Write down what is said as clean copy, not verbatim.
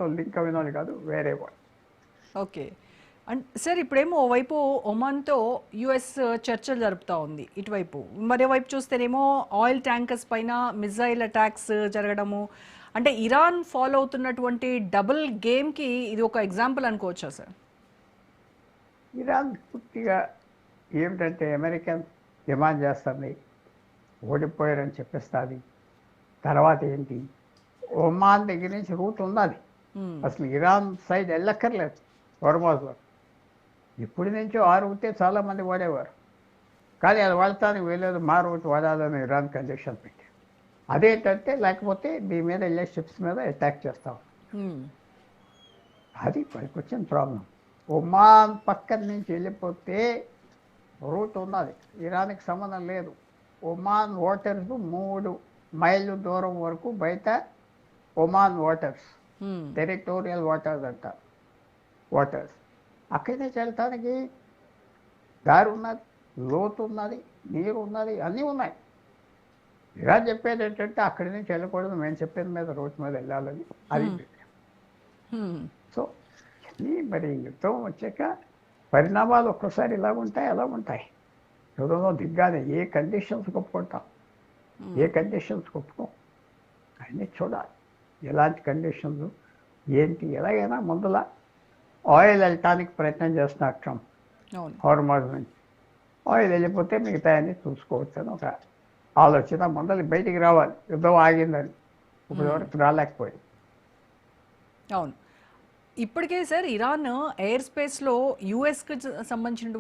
ఇరాన్తో link అయిన వాళ్ళు కాదు, వేరే వాళ్ళు. ఓకే. అండ్ సార్ ఇప్పుడేమో ఓవైపు ఒమాన్తో యుఎస్ చర్చలు జరుపుతూ ఉంది ఇటువైపు, మరోవైపు చూస్తేనేమో ఆయిల్ ట్యాంకర్స్ పైన మిజైల్ అటాక్స్ జరగడము, అంటే ఇరాన్ ఫాలో అవుతున్నటువంటి డబుల్ గేమ్కి ఇది ఒక ఎగ్జాంపుల్ అనుకోవచ్చా సార్? ఇరాన్ పూర్తిగా ఏమిటంటే అమెరికన్ డిమాండ్ చేస్తుంది, ఓడిపోయారని చెప్పేస్తుంది. తర్వాత ఏంటి, ఒమాన్ దగ్గర నుంచి రూట్ ఉన్నది, అసలు ఇరాన్ సైడ్ వెళ్ళక్కర్లేదు హోర్మోజ్లో. ఇప్పటి నుంచో ఆ రూటే చాలామంది వాడేవారు, కానీ అది వాడటానికి వీలేదు, మా రూట్ వాడాలని ఇరాన్ కండిషన్ పెట్టి. అదేంటంటే లేకపోతే మీ మీద వెళ్ళే షిప్స్ మీద అటాక్ చేస్తాం. అది పనికొచ్చిన ప్రాబ్లం. ఒమాన్ పక్కన నుంచి వెళ్ళిపోతే రూట్ ఉన్నది, ఇరాన్కి సంబంధం లేదు. ఒమాన్ వాటర్స్ 3 మైళ్ళు దూరం వరకు బయట ఒమాన్ వాటర్స్, టెరిటోరియల్ వాటర్స్ అంటారు. వాటర్స్ అక్కడి నుంచి వెళ్ళటానికి దారి ఉన్నది, లోతు ఉన్నది, నీరు ఉన్నది, అన్నీ ఉన్నాయి. ఇరాన్ చెప్పేది ఏంటంటే అక్కడి నుంచి వెళ్ళకూడదు, మేము చెప్పేది మీద రోడ్డు మీద వెళ్ళాలని. అది సో అన్నీ మరి యుద్ధం వచ్చాక పరిణామాలు ఒక్కసారి ఇలా ఉంటాయి, అలా ఉంటాయి. యుద్ధంలో దిగ్గానే ఏ కండిషన్స్ ఒప్పుకుంటాం, ఏ కండిషన్స్ ఒప్పుకోం, అన్నీ చూడాలి. ఎలాంటి కండిషన్స్ ఏంటి, ఎలాగైనా ముందుల ఆయిల్ వెళ్ళటానికి ప్రయత్నం చేస్తున్నారు ట్రంప్. హార్మోజ్ నుంచి ఆయిల్ వెళ్ళిపోతే మిగతా అన్నీ చూసుకోవచ్చు అని ఒక ఆలోచన ముందర బయటికి రావాలి. యుద్ధం ఆగిందని ఇప్పుడు వరకు రాలేకపోయింది. అవును. ఇప్పటికే సార్ ఇరాన్ ఎయిర్ స్పేస్లో యుఎస్కి సంబంధించినటువంటి